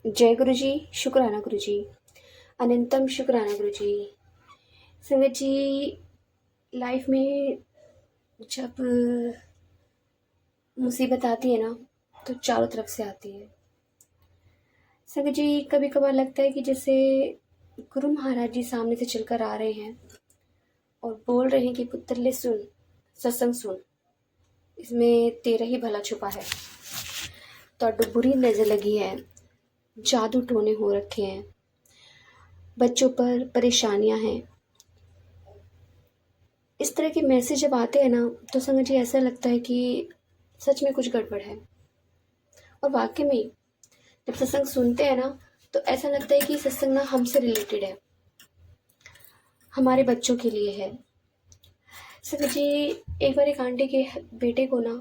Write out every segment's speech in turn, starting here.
जय गुरु जी, शुक्राना गुरु जी, अनंतम शुक्राना गुरु जी। संगत जी, लाइफ में जब मुसीबत आती है ना, तो चारों तरफ से आती है। संगत जी, कभी कभार लगता है कि जैसे गुरु महाराज जी सामने से चलकर आ रहे हैं और बोल रहे हैं कि पुत्र ले सुन, सत्संग सुन, इसमें तेरा ही भला छुपा है। तो बुरी नजर लगी है, जादू टोने हो रखे हैं, बच्चों पर परेशानियां हैं। इस तरह के मैसेज जब आते हैं ना, तो संगत जी ऐसा लगता है कि सच में कुछ गड़बड़ है। और वाकई में जब सत्संग सुनते हैं ना, तो ऐसा लगता है कि सत्संग ना हमसे रिलेटेड है, हमारे बच्चों के लिए है। संगत जी, एक बार एक आंटी के बेटे को ना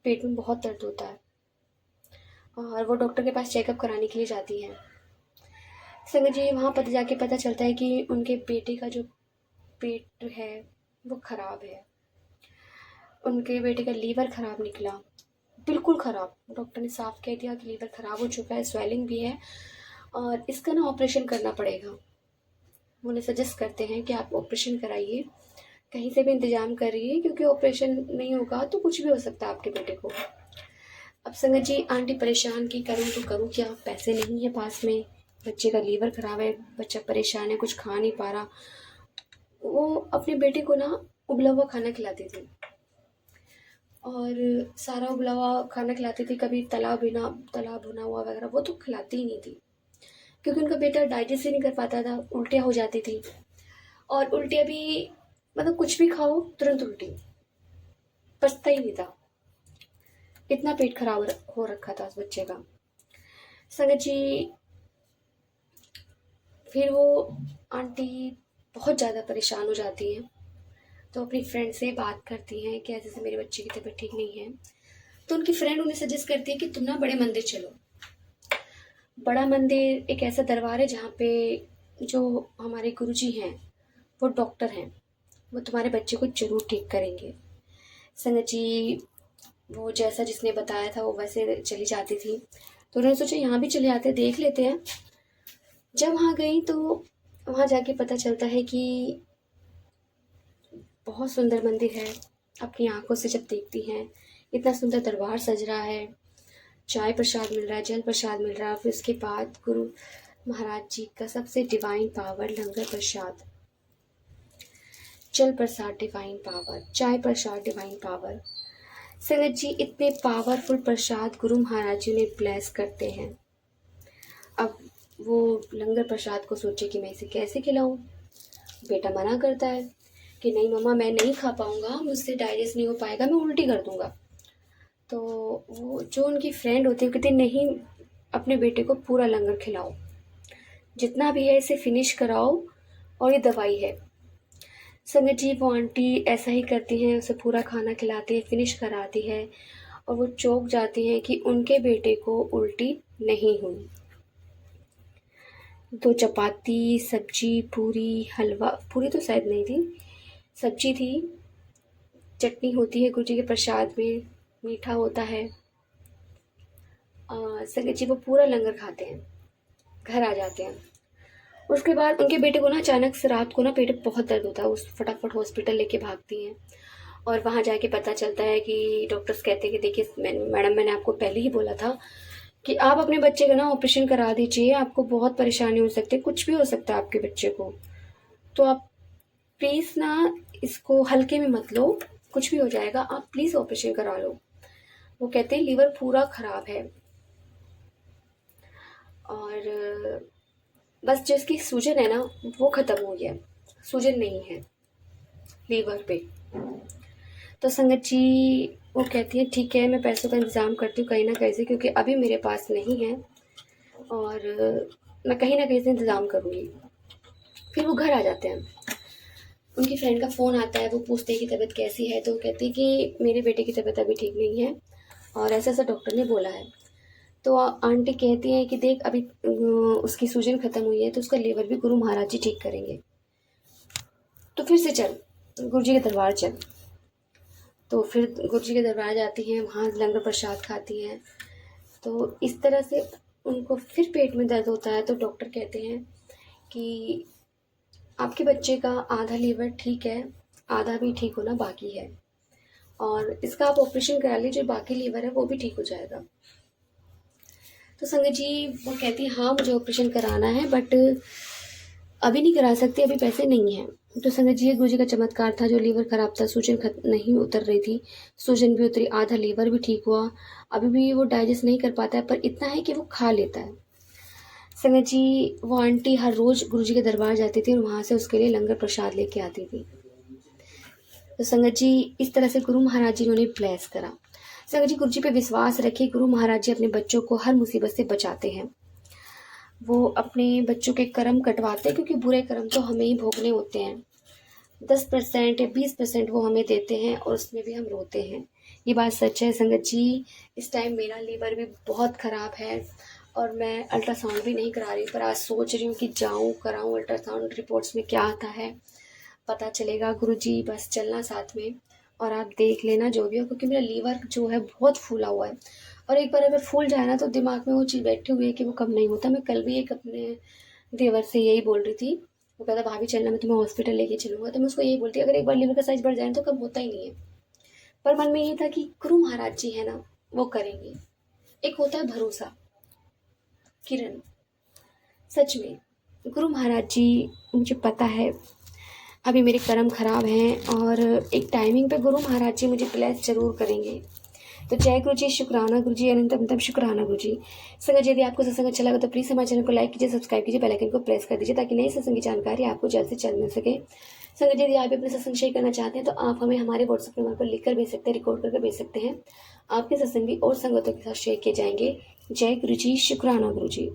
पेट में बहुत दर्द होता है और वो डॉक्टर के पास चेकअप कराने के लिए जाती हैं। संगत जी, वहाँ पता जाके पता चलता है कि उनके बेटे का जो पेट है वो खराब है। उनके बेटे का लीवर खराब निकला, बिल्कुल ख़राब। डॉक्टर ने साफ कह दिया कि लीवर ख़राब हो चुका है, स्वेलिंग भी है और इसका ना ऑपरेशन करना पड़ेगा। वो उन्हें सजेस्ट करते हैं कि आप ऑपरेशन कराइए, कहीं से भी इंतज़ाम करिए, क्योंकि ऑपरेशन नहीं होगा तो कुछ भी हो सकता है आपके बेटे को। अब संगत जी, आंटी परेशान कि करूँ तो करूँ क्या, पैसे नहीं है पास में, बच्चे का लीवर ख़राब है, बच्चा परेशान है, कुछ खा नहीं पा रहा। वो अपने बेटे को ना उबला हुआ खाना खिलाती थी और सारा उबला हुआ खाना खिलाती थी, कभी तला भुना हुआ वगैरह वो तो खिलाती ही नहीं थी, क्योंकि उनका बेटा डाइजेस्ट ही नहीं कर पाता था, उल्टियाँ हो जाती थी। और उल्टियाँ भी मतलब कुछ भी खाओ तुरंत उल्टी, पचता ही नहीं था, इतना पेट खराब हो रखा था उस बच्चे का। संगत जी, फिर वो आंटी बहुत ज़्यादा परेशान हो जाती हैं, तो अपनी फ्रेंड से बात करती हैं कि ऐसे मेरे बच्चे की तबीयत ठीक नहीं है। तो उनकी फ्रेंड उन्हें सजेस्ट करती है कि तुम ना बड़े मंदिर चलो। बड़ा मंदिर एक ऐसा दरबार है जहाँ पे जो हमारे गुरुजी हैं वो डॉक्टर हैं, वो तुम्हारे बच्चे को ज़रूर ठीक करेंगे। संगत जी, वो जैसा जिसने बताया था वो वैसे चली जाती थी, तो उन्होंने सोचा यहाँ भी चले आते, देख लेते हैं। जब वहाँ गई तो वहाँ जाके पता चलता है कि बहुत सुंदर मंदिर है। अपनी आंखों से जब देखती हैं, इतना सुंदर दरबार सज रहा है, चाय प्रसाद मिल रहा है, जल प्रसाद मिल रहा है, फिर उसके बाद गुरु महाराज जी का सबसे डिवाइन पावर लंगर प्रसाद, जल प्रसाद डिवाइन पावर, चाय प्रसाद डिवाइन पावर। संगत जी, इतने पावरफुल प्रसाद गुरु महाराज जी ने ब्लेस करते हैं। अब वो लंगर प्रसाद को सोचे कि मैं इसे कैसे खिलाऊं। बेटा मना करता है कि नहीं मम्मा, मैं नहीं खा पाऊंगा, मुझसे डाइजेस्ट नहीं हो पाएगा, मैं उल्टी कर दूंगा। तो वो जो उनकी फ्रेंड होती है वो कहती नहीं, अपने बेटे को पूरा लंगर खिलाओ, जितना भी है इसे फिनिश कराओ, और ये दवाई है। संगत जी, वो आंटी ऐसा ही करती हैं, उसे पूरा खाना खिलाती है, फिनिश कराती है, और वो चौंक जाती हैं कि उनके बेटे को उल्टी नहीं हुई। 2 चपाती, सब्जी, पूरी, हलवा, पूरी तो शायद नहीं थी, सब्जी थी, चटनी होती है गुरु जी के प्रसाद में, मीठा होता है। संगत जी, वो पूरा लंगर खाते हैं, घर आ जाते हैं। उसके बाद उनके बेटे को ना अचानक से रात को ना पेट में बहुत दर्द होता है, उस फटाफट हॉस्पिटल लेके भागती हैं और वहाँ जाके पता चलता है कि डॉक्टर्स कहते हैं कि देखिए मैडम, मैंने आपको पहले ही बोला था कि आप अपने बच्चे का ना ऑपरेशन करा दीजिए, आपको बहुत परेशानी हो सकती है, कुछ भी हो सकता है आपके बच्चे को, तो आप प्लीज़ ना इसको हल्के में मत लो, कुछ भी हो जाएगा, आप प्लीज़ ऑपरेशन करा लो। वो कहते हैं लीवर पूरा खराब है और बस जो इसकी सूजन है ना वो ख़त्म हो गया, सूजन नहीं है लीवर पे। तो संगत जी, वो कहती है ठीक है, मैं पैसों का इंतज़ाम करती हूँ कहीं ना कहीं से, क्योंकि अभी मेरे पास नहीं है और मैं कहीं ना कहीं से इंतज़ाम करूँगी। फिर वो घर आ जाते हैं, उनकी फ्रेंड का फ़ोन आता है, वो पूछते हैं कि तबीयत कैसी है, तो वो कहती है कि मेरे बेटे की तबीयत अभी ठीक नहीं है और ऐसा ऐसा डॉक्टर ने बोला है। तो आंटी कहती हैं कि देख अभी उसकी सूजन ख़त्म हुई है तो उसका लीवर भी गुरु महाराज जी ठीक करेंगे, तो फिर से चल गुरु जी के दरबार चल। तो फिर गुरु जी के दरबार जाती हैं, वहाँ लंगर प्रसाद खाती हैं। तो इस तरह से उनको फिर पेट में दर्द होता है तो डॉक्टर कहते हैं कि आपके बच्चे का आधा लीवर ठीक है, आधा भी ठीक होना बाकी है, और इसका आप ऑपरेशन करा लीजिए, बाकी लीवर है वो भी ठीक हो जाएगा। तो संगत जी वो कहती है हाँ मुझे ऑपरेशन कराना है, बट अभी नहीं करा सकती, अभी पैसे नहीं हैं। तो संगत जी ये गुरु जी का चमत्कार था, जो लीवर खराब था, सूजन नहीं उतर रही थी, सूजन भी उतरी, आधा लीवर भी ठीक हुआ। अभी भी वो डाइजेस्ट नहीं कर पाता है, पर इतना है कि वो खा लेता है। संगत जी वो आंटी हर रोज गुरु जी के दरबार जाती थी और वहां से उसके लिए लंगर प्रसाद लेके आती थी। तो संगत जी इस तरह से गुरु महाराज जी ने उन्हें ब्लेस करा। संगत जी गुरु जी पे विश्वास रखिए, गुरु महाराज जी अपने बच्चों को हर मुसीबत से बचाते हैं। वो अपने बच्चों के कर्म कटवाते हैं, क्योंकि बुरे कर्म तो हमें ही भोगने होते हैं। 10% या 20% वो हमें देते हैं और उसमें भी हम रोते हैं। ये बात सच है संगत जी। इस टाइम मेरा लीवर भी बहुत ख़राब है और मैं अल्ट्रासाउंड भी नहीं करा रही, पर आज सोच रही हूँ कि जाऊँ कराऊँ अल्ट्रासाउंड, रिपोर्ट्स में क्या आता है पता चलेगा। गुरुजी बस चलना साथ में और आप देख लेना जो भी हो, क्योंकि मेरा लीवर जो है बहुत फूला हुआ है, और एक बार अगर फूल जाए ना तो दिमाग में वो चीज़ बैठी हुई है कि वो कम नहीं होता। मैं कल भी एक अपने देवर से यही बोल रही थी, वो कहता भाभी चलना मैं तुम्हें हॉस्पिटल लेके चलूँगा, तो मैं उसको यही बोलती अगर एक बार लीवर का साइज बढ़ जाए तो कम होता ही नहीं है। पर मन में ये था कि गुरु महाराज जी है ना, वो करेंगे। एक होता है भरोसा। किरण, सच में गुरु महाराज जी, मुझे पता है अभी मेरे कर्म खराब हैं और एक टाइमिंग पे गुरु महाराज जी मुझे ब्लेस जरूर करेंगे। तो जय गुरु जी, शुक्राना गुरु जी, अनंतम शुक्राना गुरु जी। संगत जी यदि आपको सत्संग अच्छा लगा तो प्लीज़ हमारे चैनल को लाइक कीजिए, सब्सक्राइब कीजिए, बेल आइकन को प्रेस कर दीजिए ताकि नई सत्संग की जानकारी आपको जल्द से जल्द मिल सके। संगत जी यदि आप भी अपने सत्संग शेयर करना चाहते हैं तो आप हमें हमारे व्हाट्सएप नंबर पर लिख कर भेज सकते हैं, रिकॉर्ड करके भेज सकते हैं। आपके सत्संग भी और संगतों के साथ शेयर किए जाएंगे। जय गुरु जी, शुक्राना गुरु जी।